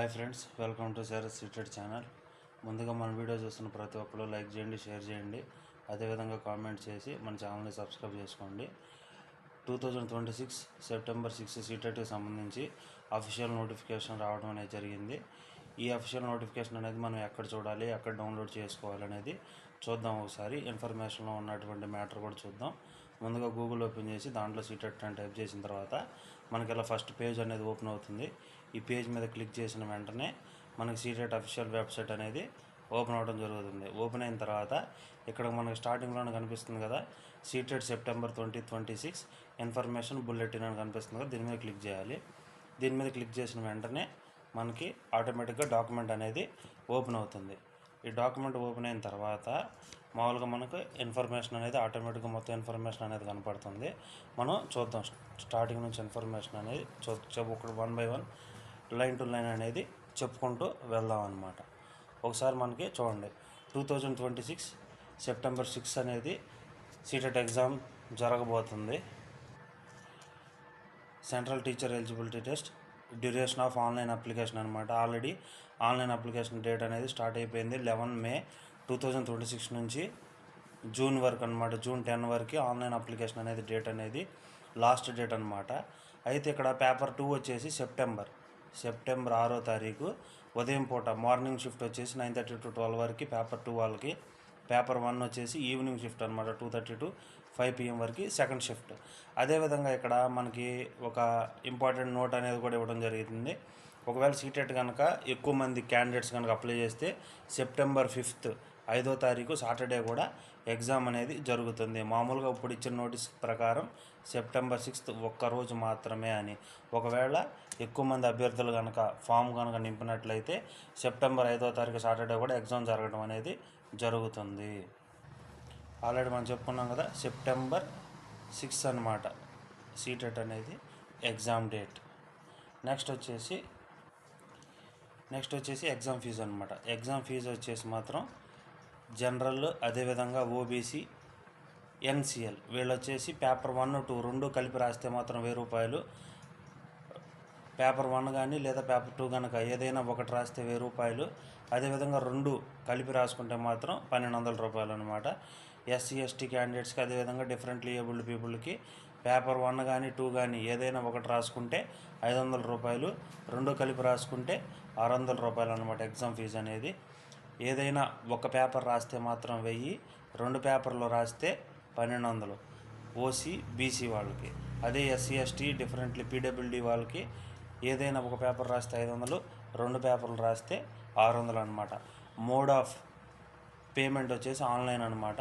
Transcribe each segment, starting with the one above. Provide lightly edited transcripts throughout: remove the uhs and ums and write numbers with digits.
Hi friends, welcome to sir seated channel. ముందుగా మన video చూస్తున్న ప్రతి ఒక్కరు లైక్ చేయండి, షేర్ చేయండి, అదేవిధంగా కామెంట్ చేసి మన ఛానల్ని సబ్స్క్రైబ్ చేసుకోండి. 2026 సెప్టెంబర్ 6 సీటెట్కి సంబంధించి అఫీషియల్ నోటిఫికేషన్ రావడం అనేది జరిగింది. ఈ అఫీషియల్ నోటిఫికేషన్ అనేది మనం ఎక్కడ చూడాలి, ఎక్కడ డౌన్లోడ్ చేసుకోవాలి అనేది చూద్దాం. ఒకసారి ఇన్ఫర్మేషన్లో ఉన్నటువంటి మ్యాటర్ కూడా చూద్దాం. ముందుగా గూగుల్ ఓపెన్ చేసి దాంట్లో సీటెట్ అని టైప్ చేసిన తర్వాత మనకి ఇలా ఫస్ట్ పేజ్ అనేది ఓపెన్ అవుతుంది. ఈ పేజ్ మీద క్లిక్ చేసిన వెంటనే మనకి సీటెట్ అఫీషియల్ వెబ్సైట్ అనేది ఓపెన్ అవ్వడం జరుగుతుంది. ఓపెన్ అయిన తర్వాత ఇక్కడ మనకి స్టార్టింగ్లోనే కనిపిస్తుంది కదా, సీటెట్ సెప్టెంబర్ 2026 ఇన్ఫర్మేషన్ బుల్లెటిన్ అని కనిపిస్తుంది కదా, దీని మీద క్లిక్ చేయాలి. దీని మీద క్లిక్ చేసిన వెంటనే మనకి ఆటోమేటిక్గా డాక్యుమెంట్ అనేది ఓపెన్ అవుతుంది. ఈ డాక్యుమెంట్ ఓపెన్ అయిన తర్వాత మామూలుగా మనకు ఇన్ఫర్మేషన్ అనేది ఆటోమేటిక్గా మొత్తం ఇన్ఫర్మేషన్ అనేది కనపడుతుంది. మనం చూద్దాం స్టార్టింగ్ నుంచి ఇన్ఫర్మేషన్ అనేది ఒకటి 1 by 1 లైన్ టు లైన్ అనేది చెప్పుకుంటూ వెళ్దాం అన్నమాట. ఒకసారి మనకి చూడండి, 2026 సెప్టెంబర్ 6 అనేది సీటెట్ ఎగ్జామ్ జరగబోతుంది. Central teacher eligibility test, duration of online application అనమాట. ఆల్రెడీ ఆన్లైన్ అప్లికేషన్ డేట్ అనేది స్టార్ట్ అయిపోయింది. 11 May 2026 నుంచి జూన్ వరకు అనమాట. June 10 వరకు ఆన్లైన్ అప్లికేషన్ అనేది డేట్ అనేది లాస్ట్ డేట్ అనమాట. అయితే ఇక్కడ పేపర్ 2 వచ్చేసి సెప్టెంబర్ 6వ తారీఖు ఉదయం పూట మార్నింగ్ షిఫ్ట్ వచ్చేసి 9:30 to 12 వరకు పేపర్ 2 వాళ్ళకి. పేపర్ 1 వచ్చేసి ఈవినింగ్ షిఫ్ట్ అనమాట, 2:30 to 5 PM వరకు సెకండ్ షిఫ్ట్. అదేవిధంగా ఇక్కడ మనకి ఒక ఇంపార్టెంట్ నోట్ అనేది కూడా ఇవ్వడం జరుగుతుంది. ఒకవేళ సీటెట్ కనుక ఎక్కువ మంది క్యాండిడేట్స్ కనుక అప్లై చేస్తే సెప్టెంబర్ 5th 5వ తారీఖు సాటర్డే కూడా ఎగ్జామ్ అనేది జరుగుతుంది. మామూలుగా ఇప్పుడు ఇచ్చిన నోటీస్ ప్రకారం సెప్టెంబర్ 6th ఒక్కరోజు మాత్రమే అని. ఒకవేళ ఎక్కువ మంది అభ్యర్థులు కనుక ఫామ్ కనుక నింపినట్లయితే సెప్టెంబర్ 5వ తారీఖు సాటర్డే కూడా ఎగ్జామ్ జరగడం అనేది జరుగుతుంది. ఆల్రెడీ మనం చెప్పుకున్నాం కదా, సెప్టెంబర్ 6 అనమాట సీటెట్ అనేది ఎగ్జామ్ డేట్. నెక్స్ట్ వచ్చేసి ఎగ్జామ్ ఫీజు అనమాట. ఎగ్జామ్ ఫీజు వచ్చేసి మాత్రం జనరల్, అదేవిధంగా ఓబీసీ, ఎన్సిఎల్ వీళ్ళు వచ్చేసి పేపర్ 1, 2 రెండు కలిపి రాస్తే మాత్రం 1000 రూపాయలు. పేపర్ 1 కానీ లేదా పేపర్ 2 కనుక ఏదైనా ఒకటి రాస్తే 1000 రూపాయలు. అదేవిధంగా రెండు కలిపి రాసుకుంటే మాత్రం 1200 రూపాయలు అనమాట. ఎస్సీ ఎస్టీ క్యాండిడేట్స్కి, అదేవిధంగా డిఫరెంట్లీ ఏబుల్డ్ పీపుల్కి పేపర్ 1 కానీ 2 కానీ ఏదైనా ఒకటి రాసుకుంటే 500 రూపాయలు, రెండు కలిపి రాసుకుంటే 600 రూపాయలు అనమాట ఎగ్జామ్ ఫీజు అనేది. ఏదైనా ఒక పేపర్ రాస్తే మాత్రం 1000, రెండు పేపర్లు రాస్తే 1200 ఓసీ బీసీ వాళ్ళకి. అదే ఎస్సీ ఎస్టీ డిఫరెంట్లీ పీడబ్ల్యూడీ వాళ్ళకి ఏదైనా ఒక పేపర్ రాస్తే 500, రెండు పేపర్లు రాస్తే 600 అనమాట. మోడ్ ఆఫ్ పేమెంట్ వచ్చేసి ఆన్లైన్ అనమాట.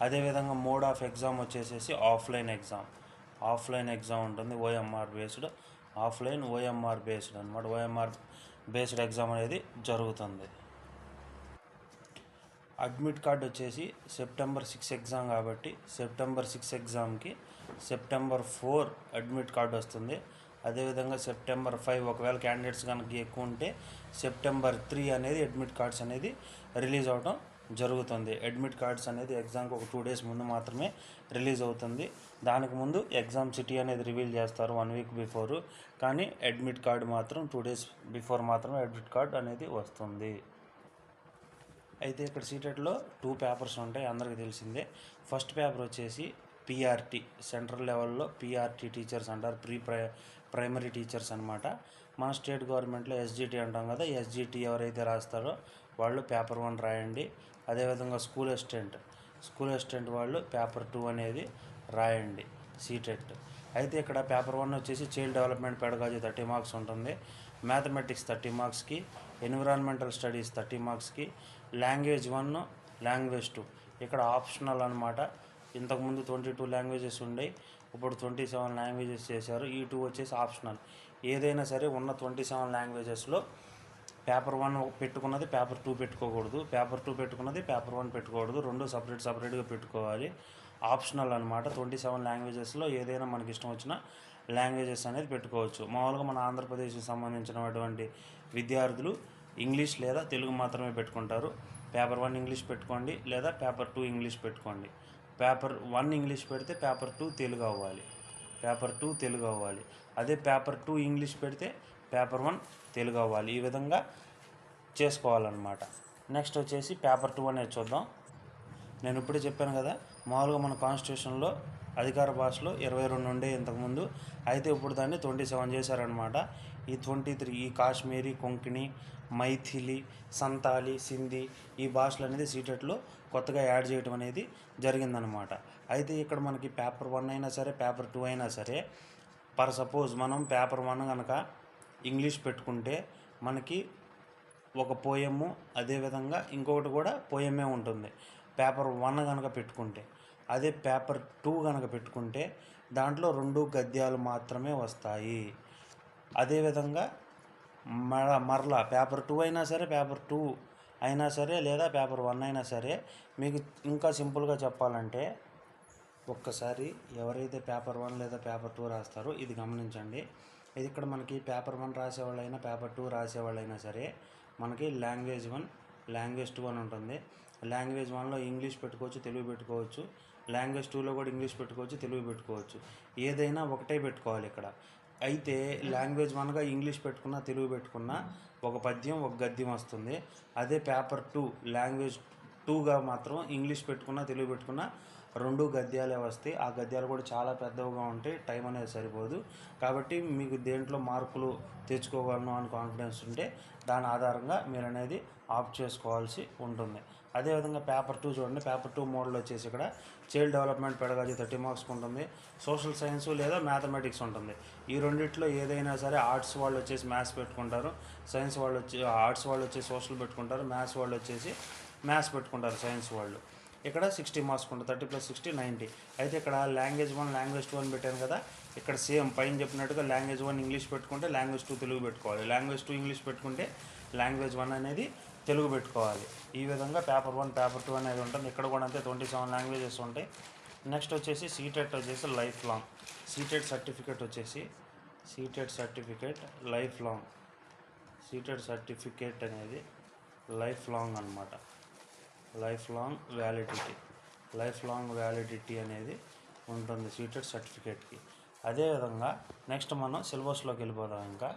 అదేవిధంగా మోడ్ ఆఫ్ ఎగ్జామ్ వచ్చేసేసి ఆఫ్లైన్ ఎగ్జామ్ ఉంటుంది. OMR based, offline OMR based అనమాట. ఓఎంఆర్ బేస్డ్ ఎగ్జామ్ అనేది జరుగుతుంది. అడ్మిట్ కార్డ్ వచ్చేసి సెప్టెంబర్ 6 ఎగ్జామ్ కాబట్టి సెప్టెంబర్ 6 ఎగ్జామ్కి సెప్టెంబర్ 4 అడ్మిట్ కార్డు వస్తుంది. అదేవిధంగా సెప్టెంబర్ 5 ఒకవేళ క్యాండిడేట్స్ కనుక ఎక్కువ ఉంటే సెప్టెంబర్ 3 అనేది అడ్మిట్ కార్డ్స్ అనేది రిలీజ్ అవ్వడం జరుగుతుంది. అడ్మిట్ కార్డ్స్ అనేది ఎగ్జామ్కి ఒక 2 days ముందు మాత్రమే రిలీజ్ అవుతుంది. దానికి ముందు ఎగ్జామ్ సిటీ అనేది రివీల్ చేస్తారు 1 week బిఫోరు. కానీ అడ్మిట్ కార్డు మాత్రం 2 days బిఫోర్ మాత్రమే అడ్మిట్ కార్డ్ అనేది వస్తుంది. అయితే ఇక్కడ సీటెట్లో 2 పేపర్స్ ఉంటాయి, అందరికీ తెలిసిందే. ఫస్ట్ పేపర్ వచ్చేసి పిఆర్టీ, సెంట్రల్ లెవెల్లో పిఆర్టీ టీచర్స్ అంటారు, ప్రైమరీ టీచర్స్ అనమాట. మన స్టేట్ గవర్నమెంట్లో ఎస్జిటి అంటాం కదా, ఎస్జిటి ఎవరైతే రాస్తారో వాళ్ళు పేపర్ 1 రాయండి. అదేవిధంగా స్కూల్ అసిస్టెంట్ వాళ్ళు పేపర్ 2 అనేది రాయండి సీటెట్. అయితే ఇక్కడ పేపర్ 1 వచ్చేసి చైల్డ్ డెవలప్మెంట్ పెడగాజీ 30 మార్క్స్ ఉంటుంది, మ్యాథమెటిక్స్ 30 మార్క్స్కి, ఎన్విరాన్మెంటల్ స్టడీస్ 30 మార్క్స్కి, లాంగ్వేజ్ 1, లాంగ్వేజ్ 2 ఇక్కడ ఆప్షనల్ అనమాట. ఇంతకుముందు 22 లాంగ్వేజెస్ ఉండేవి, ఇప్పుడు 27 లాంగ్వేజెస్ చేశారు. ఈ 2 వచ్చేసి ఆప్షనల్. ఏదైనా సరే ఉన్న 27 లాంగ్వేజెస్లో పేపర్ 1 పెట్టుకున్నది పేపర్ 2 పెట్టుకోకూడదు, పేపర్ 2 పెట్టుకున్నది పేపర్ 1 పెట్టుకోకూడదు, రెండు సపరేట్గా పెట్టుకోవాలి. ఆప్షనల్ అనమాట. 27 లాంగ్వేజెస్లో ఏదైనా మనకి ఇష్టం వచ్చిన లాంగ్వేజెస్ అనేది పెట్టుకోవచ్చు. మామూలుగా మన ఆంధ్రప్రదేశ్కి సంబంధించినటువంటి విద్యార్థులు ఇంగ్లీష్ లేదా తెలుగు మాత్రమే పెట్టుకుంటారు. పేపర్ 1 ఇంగ్లీష్ పెట్టుకోండి, లేదా పేపర్ 2 ఇంగ్లీష్ పెట్టుకోండి. పేపర్ 1 ఇంగ్లీష్ పెడితే పేపర్ 2 తెలుగు అవ్వాలి. అదే పేపర్ 2 ఇంగ్లీష్ పెడితే పేపర్ 1 తెలుగు అవ్వాలి. ఈ విధంగా చేసుకోవాలన్నమాట. నెక్స్ట్ వచ్చేసి పేపర్ 2 అనేది చూద్దాం. నేను ఇప్పుడే చెప్పాను కదా, మామూలుగా మన కాన్స్టిట్యూషన్లో అధికార భాషలో 22 ఉండే ఇంతకుముందు, అయితే ఇప్పుడు దాన్ని 27 చేశారనమాట. ఈ 23 ఈ కాశ్మీరీ, కొంకణి, మైథిలి, సంతాలి, సింధీ ఈ భాషలు అనేది సీటెట్లో కొత్తగా యాడ్ చేయడం అనేది జరిగిందనమాట. అయితే ఇక్కడ మనకి పేపర్ 1 అయినా సరే, పేపర్ 2 అయినా సరే, ఫర్ సపోజ్ మనం పేపర్ 1 కనుక ఇంగ్లీష్ పెట్టుకుంటే మనకి ఒక పోయము, అదేవిధంగా ఇంకొకటి కూడా పోయమే ఉంటుంది పేపర్ 1 కనుక పెట్టుకుంటే. అదే పేపర్ 2 కనుక పెట్టుకుంటే దాంట్లో 2 గద్యాలు మాత్రమే వస్తాయి. అదేవిధంగా మరలా పేపర్ 2 అయినా సరే, పేపర్ 2 అయినా సరే, లేదా పేపర్ 1 అయినా సరే, మీకు ఇంకా సింపుల్గా చెప్పాలంటే ఒక్కసారి ఎవరైతే పేపర్ 1 లేదా పేపర్ 2 రాస్తారో ఇది గమనించండి. ఇది ఇక్కడ మనకి పేపర్ 1 రాసేవాళ్ళైనా, పేపర్ 2 రాసేవాళ్ళైనా సరే, మనకి లాంగ్వేజ్ 1, లాంగ్వేజ్ 2 అని ఉంటుంది. లాంగ్వేజ్ 1లో ఇంగ్లీష్ పెట్టుకోవచ్చు, తెలుగు పెట్టుకోవచ్చు. లాంగ్వేజ్ 2లో కూడా ఇంగ్లీష్ పెట్టుకోవచ్చు, తెలుగు పెట్టుకోవచ్చు. ఏదైనా ఒకటే పెట్టుకోవాలి ఇక్కడ. అయితే లాంగ్వేజ్ 1గా ఇంగ్లీష్ పెట్టుకున్నా, తెలుగు పెట్టుకున్నా ఒక పద్యం, ఒక గద్యం వస్తుంది. అదే పేపర్ 2 లాంగ్వేజ్ 2గా మాత్రం ఇంగ్లీష్ పెట్టుకున్నా, తెలుగు పెట్టుకున్నా 2 గద్యాలే వస్తాయి. ఆ గద్యాలు కూడా చాలా పెద్దవిగా ఉంటాయి, టైం అనేది సరిపోదు. కాబట్టి మీకు దేంట్లో మార్కులు తెచ్చుకోగలను అని కాన్ఫిడెన్స్ ఉంటే దాని ఆధారంగా మీరు అనేది ఆప్ట్ చేసుకోవాల్సి ఉంటుంది. అదేవిధంగా పేపర్ 2 చూడండి. పేపర్ 2 మోడల్ వచ్చేసి ఇక్కడ చైల్డ్ డెవలప్మెంట్ పెడగాజీ 30 మార్క్స్కి ఉంటుంది. సోషల్ సైన్స్ లేదా మ్యాథమెటిక్స్ ఉంటుంది. ఈ రెండిట్లో ఏదైనా సరే ఆర్ట్స్ వాళ్ళు వచ్చేసి మ్యాథ్స్ పెట్టుకుంటారు, సైన్స్ వాళ్ళు వచ్చి ఆర్ట్స్ వాళ్ళు వచ్చేసి సోషల్ పెట్టుకుంటారు, మ్యాథ్స్ వాళ్ళు వచ్చేసి మ్యాథ్స్ పెట్టుకుంటారు, సైన్స్ వాళ్ళు. ఇక్కడ 60 మార్క్స్ ఉంటుంది, 30 + 60 90. అయితే ఇక్కడ లాంగ్వేజ్ 1, లాంగ్వేజ్ 2 అని పెట్టాను కదా, ఇక్కడ సేమ్ పైన చెప్పినట్టుగా లాంగ్వేజ్ 1 ఇంగ్లీష్ పెట్టుకుంటే లాంగ్వేజ్ 2 తెలుగు పెట్టుకోవాలి, లాంగ్వేజ్ 2 ఇంగ్లీష్ పెట్టుకుంటే లాంగ్వేజ్ 1 అనేది తెలుగు పెట్టుకోవాలి. ఈ విధంగా పేపర్ 1, పేపర్ 2 అనేది ఉంటుంది. ఇక్కడ కూడా అంతే 27 లాంగ్వేజెస్ ఉంటాయి. నెక్స్ట్ వచ్చేసి సీటెట్ వచ్చేసి లైఫ్ లాంగ్. సీటెట్ సర్టిఫికేట్ వచ్చేసి CTET certificate life long. CTET certificate అనేది లైఫ్ లాంగ్ అనమాట. Life long validity, life long validity అనేది ఉంటుంది సీటెట్ సర్టిఫికేట్కి. అదేవిధంగా నెక్స్ట్ మనం సిలబస్లోకి వెళ్ళిపోదాం. ఇంకా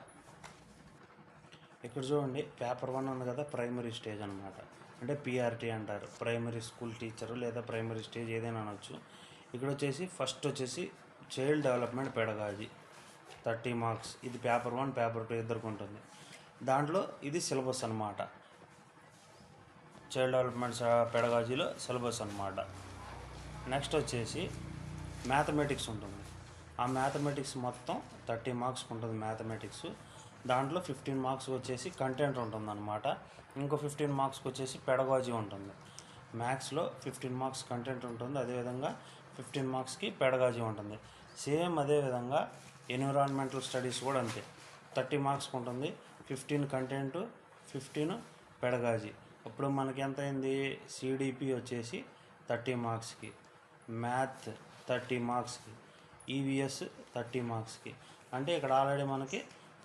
ఇక్కడ చూడండి, పేపర్ 1 ఉంది కదా, ప్రైమరీ స్టేజ్ అనమాట. అంటే పిఆర్టీ అంటారు, ప్రైమరీ స్కూల్ టీచరు లేదా ప్రైమరీ స్టేజ్ ఏదైనా అనొచ్చు. ఇక్కడ వచ్చేసి ఫస్ట్ వచ్చేసి చైల్డ్ డెవలప్మెంట్ పెడగాజీ 30 మార్క్స్. ఇది పేపర్ 1, పేపర్ 2 ఇద్దరికి ఉంటుంది. దాంట్లో ఇది సిలబస్ అనమాట. చైల్డ్ డెవలప్మెంట్ పెడగాజీలో సిలబస్ అనమాట. నెక్స్ట్ వచ్చేసి మ్యాథమెటిక్స్ ఉంటుంది. ఆ మ్యాథమెటిక్స్ మొత్తం 30 మార్క్స్కి ఉంటుంది మ్యాథమెటిక్స్. దాంట్లో 15 మార్క్స్ వచ్చేసి కంటెంట్ ఉంటుందన్నమాట. ఇంకో 15 మార్క్స్కి వచ్చేసి పెడగాజీ ఉంటుంది. మ్యాథ్స్లో 15 మార్క్స్ కంటెంట్ ఉంటుంది, అదేవిధంగా 15 మార్క్స్కి పెడగాజీ ఉంటుంది. సేమ్ అదేవిధంగా ఎన్విరాన్మెంటల్ స్టడీస్ కూడా అంతే, 30 మార్క్స్కి ఉంటుంది, 15 కంటెంట్, 15 పెడగాజీ. ఇప్పుడు మనకి ఎంత అయింది, సిడిపి వచ్చేసి 30 మార్క్స్కి, మ్యాథ్ 30 మార్క్స్కి, ఈవీఎస్ 30 మార్క్స్కి. అంటే ఇక్కడ ఆల్రెడీ మనకి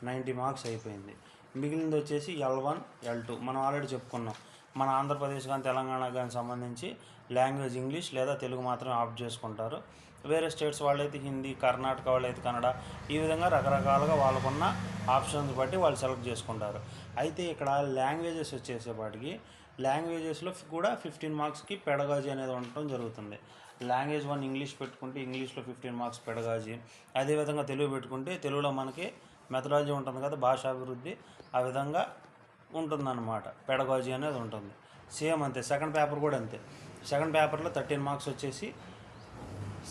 90 మార్క్స్ అయిపోయింది. మిగిలింది వచ్చేసి L1, L2 మనం ఆల్రెడీ చెప్పుకున్నాం. మన ఆంధ్రప్రదేశ్ కానీ తెలంగాణ కానీ సంబంధించి లాంగ్వేజ్ ఇంగ్లీష్ లేదా తెలుగు మాత్రమే ఆప్ట్ చేసుకుంటారు. వేరే స్టేట్స్ వాళ్ళైతే హిందీ, కర్ణాటక వాళ్ళైతే కన్నడ, ఈ విధంగా రకరకాలుగా వాళ్ళకున్న ఆప్షన్స్ బట్టి వాళ్ళు సెలెక్ట్ చేసుకుంటారు. అయితే ఇక్కడ లాంగ్వేజెస్ వచ్చేసేపాటికి లాంగ్వేజెస్లో కూడా 15 మార్క్స్కి పెడగాజీ అనేది ఉండటం జరుగుతుంది. లాంగ్వేజ్ 1 ఇంగ్లీష్ పెట్టుకుంటే ఇంగ్లీష్లో 15 మార్క్స్ పెడగాజీ. అదేవిధంగా తెలుగు పెట్టుకుంటే తెలుగులో మనకి మెథడాలజీ ఉంటుంది కదా, భాషాభివృద్ధి, ఆ విధంగా ఉంటుందన్నమాట. పెడగాజీ అనేది ఉంటుంది. సేమ్ అంతే, సెకండ్ పేపర్ కూడా అంతే. సెకండ్ పేపర్లో 13 మార్క్స్ వచ్చేసి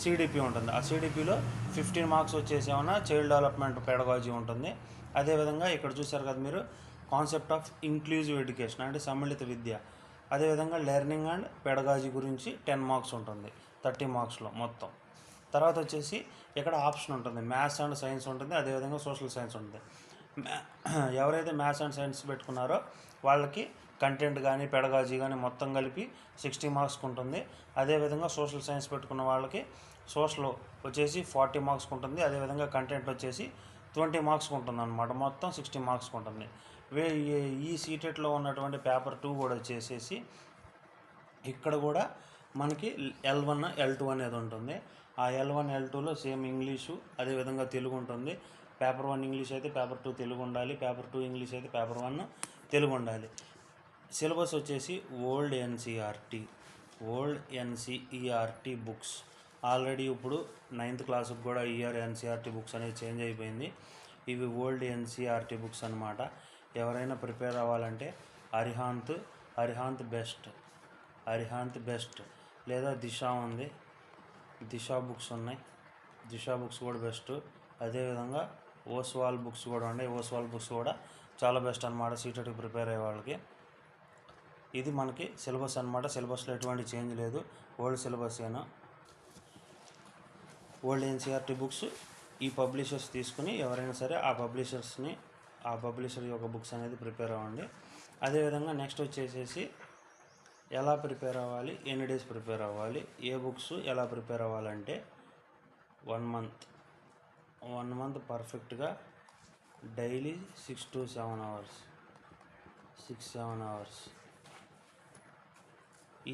సిడిపి ఉంటుంది. ఆ సిడిపిలో 15 మార్క్స్ వచ్చేసి ఏమన్నా చైల్డ్ డెవలప్మెంట్ పెడగాజీ ఉంటుంది. అదేవిధంగా ఇక్కడ చూసారు కదా మీరు, కాన్సెప్ట్ ఆఫ్ ఇంక్లూజివ్ ఎడ్యుకేషన్ అంటే సమ్మిళిత విద్య. అదేవిధంగా లెర్నింగ్ అండ్ పెడగాజీ గురించి 10 మార్క్స్ ఉంటుంది 30 మార్క్స్లో మొత్తం. తర్వాత వచ్చేసి ఇక్కడ ఆప్షన్ ఉంటుంది, మ్యాథ్స్ అండ్ సైన్స్ ఉంటుంది, అదేవిధంగా సోషల్ సైన్స్ ఉంటుంది. ఎవరైతే మ్యాథ్స్ అండ్ సైన్స్ పెట్టుకున్నారో వాళ్ళకి కంటెంట్ కానీ పెడగాజీ కానీ మొత్తం కలిపి 60 మార్క్స్కి ఉంటుంది. అదేవిధంగా సోషల్ సైన్స్ పెట్టుకున్న వాళ్ళకి సోషల్ వచ్చేసి 40 మార్క్స్కి ఉంటుంది. అదేవిధంగా కంటెంట్ వచ్చేసి 20 మార్క్స్కి ఉంటుంది అనమాట. మొత్తం 60 మార్క్స్కి ఉంటుంది. ఈ సీటెట్లో ఉన్నటువంటి పేపర్ 2 కూడా వచ్చేసేసి ఇక్కడ కూడా మనకి L1, L2 అనేది ఉంటుంది. ఆ L1, L2లో సేమ్ ఇంగ్లీషు అదేవిధంగా తెలుగు ఉంటుంది. పేపర్ 1 ఇంగ్లీష్ అయితే పేపర్ 2 తెలుగు ఉండాలి, పేపర్ 2 ఇంగ్లీష్ అయితే పేపర్ 1 తెలుగు ఉండాలి. సిలబస్ వచ్చేసి ఓల్డ్ ఎన్సీఈఆర్టీ బుక్స్. ఆల్రెడీ ఇప్పుడు 9th క్లాస్కి కూడా ఇయర్ ఎన్సీఆర్టీ బుక్స్ అనేది చేంజ్ అయిపోయింది. ఇవి ఓల్డ్ ఎన్సీఆర్టీ బుక్స్ అన్నమాట. ఎవరైనా ప్రిపేర్ అవ్వాలంటే అరిహాంత్ బెస్ట్ లేదా దిశ ఉంది, దిశ బుక్స్ ఉన్నాయి, దిశ బుక్స్ కూడా బెస్ట్. అదేవిధంగా ఓస్వాల్ బుక్స్ కూడా ఉన్నాయి, ఓస్వాల్ బుక్స్ కూడా చాలా బెస్ట్ అనమాట సీటెట్కి ప్రిపేర్ అయ్యే వాళ్ళకి. ఇది మనకి సిలబస్ అనమాట. సిలబస్లో ఎటువంటి చేంజ్ లేదు, ఓల్డ్ సిలబస్ ఏనా. ఓల్డ్ ఎన్సీఆర్టీ బుక్స్ ఈ పబ్లిషర్స్ తీసుకుని ఎవరైనా సరే ఆ పబ్లిషర్ యొక్క బుక్స్ అనేది ప్రిపేర్ అవ్వండి. అదేవిధంగా నెక్స్ట్ వచ్చేసేసి ఎలా ప్రిపేర్ అవ్వాలి, ఎన్ని డేస్ ప్రిపేర్ అవ్వాలి, ఏ బుక్స్ ఎలా ప్రిపేర్ అవ్వాలంటే 1 మంత్ పర్ఫెక్ట్గా డైలీ 6 to 7 hours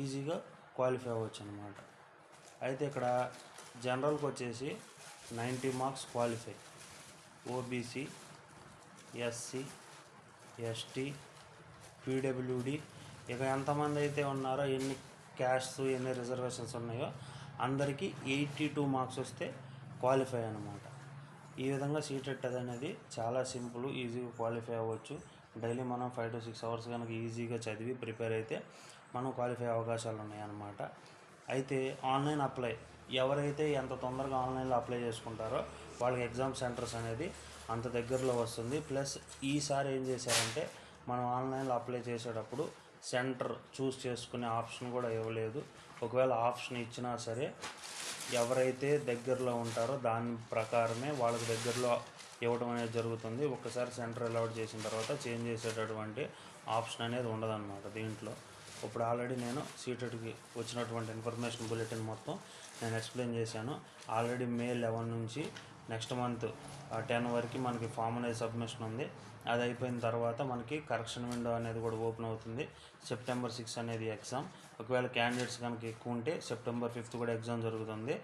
ఈజీగా క్వాలిఫై అవ్వచ్చు అనమాట. అయితే ఇక్కడ జనరల్కి వచ్చేసి 90 marks qualify, OBC, SC, ST, PWD, ఇక ఎంతమంది అయితే ఉన్నారో, ఎన్ని క్యాస్ట్స్ ఎన్ని రిజర్వేషన్స్ ఉన్నాయో అందరికీ 82 మార్క్స్ వస్తే క్వాలిఫై అనమాట. ఈ విధంగా సీటెట్ అనేది చాలా సింపుల్, ఈజీగా క్వాలిఫై అవ్వచ్చు. డైలీ మనం 5 to 6 hours కనుక ఈజీగా చదివి ప్రిపేర్ అయితే మనం క్వాలిఫై అవకాశాలు ఉన్నాయన్నమాట. అయితే ఆన్లైన్ అప్లై ఎవరైతే ఎంత తొందరగా ఆన్లైన్లో అప్లై చేసుకుంటారో వాళ్ళకి ఎగ్జామ్ సెంటర్స్ అనేది అంత దగ్గరలో వస్తుంది. ప్లస్ ఈసారి ఏం చేశారంటే మనం ఆన్లైన్లో అప్లై చేసేటప్పుడు సెంటర్ చూస్ చేసుకునే ఆప్షన్ కూడా ఇవ్వలేదు. ఒకవేళ ఆప్షన్ ఇచ్చినా సరే ఎవరైతే దగ్గరలో ఉంటారో దాని ప్రకారమే వాళ్ళకి దగ్గరలో ఇవ్వడం అనేది జరుగుతుంది. ఒక్కసారి సెంటర్ అలౌట్ చేసిన తర్వాత చేంజ్ చేసేటటువంటి ఆప్షన్ అనేది ఉండదన్నమాట దీంట్లో. ఇప్పుడు ఆల్రెడీ నేను సీటెట్కి వచ్చినటువంటి ఇన్ఫర్మేషన్ బులెటిన్ మొత్తం నేను ఎక్స్ప్లెయిన్ చేశాను. ఆల్రెడీ May 11 నుంచి నెక్స్ట్ మంత్ 10 వరకు మనకి ఫామ్ అనేది సబ్మిషన్ ఉంది. అది అయిపోయిన తర్వాత మనకి కరెక్షన్ విండో అనేది కూడా ఓపెన్ అవుతుంది. September 6 అనేది ఎగ్జామ్. ఒకవేళ క్యాండిడేట్స్ కనుక ఎక్కువ ఉంటే September 5 కూడా ఎగ్జామ్ జరుగుతుంది.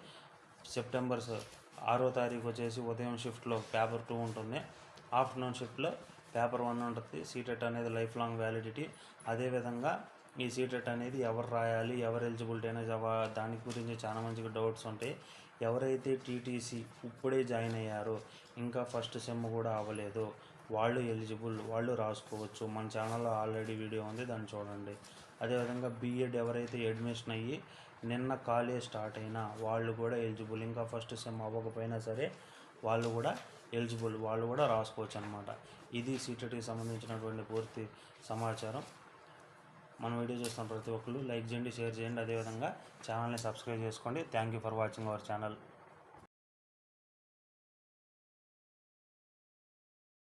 September 6వ తారీఖు వచ్చేసి ఉదయం షిఫ్ట్లో పేపర్ 2 ఉంటుంది, ఆఫ్టర్నూన్ షిఫ్ట్లో పేపర్ 1 ఉంటుంది. సీటెట్ అనేది లైఫ్ లాంగ్ వ్యాలిడిటీ. అదేవిధంగా ఈ సీటెట్ అనేది ఎవరు రాయాలి, ఎవరు ఎలిజిబిలిటీ అనేది దాని గురించి చాలా మంచిగా డౌట్స్ ఉంటాయి. ఎవరైతే టీటీసీ ఇప్పుడే జాయిన్ అయ్యారో, ఇంకా ఫస్ట్ సెమ్ కూడా అవ్వలేదు, వాళ్ళు ఎలిజిబుల్, వాళ్ళు రాసుకోవచ్చు. మన ఛానల్లో ఆల్రెడీ వీడియో ఉంది, దాన్ని చూడండి. అదేవిధంగా బీఎడ్ ఎవరైతే అడ్మిషన్ అయ్యి నిన్న కాలేజ్ స్టార్ట్ అయినా వాళ్ళు కూడా ఎలిజిబుల్. ఇంకా ఫస్ట్ సెమ్ అవ్వకపోయినా సరే వాళ్ళు కూడా ఎలిజిబుల్, వాళ్ళు కూడా రాసుకోవచ్చు అనమాట. ఇది సీటెట్కి సంబంధించినటువంటి పూర్తి సమాచారం. మన వీడియో చూస్తున్న ప్రతి ఒక్కరు లైక్ చేయండి, షేర్ చేయండి, అదేవిధంగా ఛానల్ని సబ్స్క్రైబ్ చేసుకోండి. Thank you for watching our channel.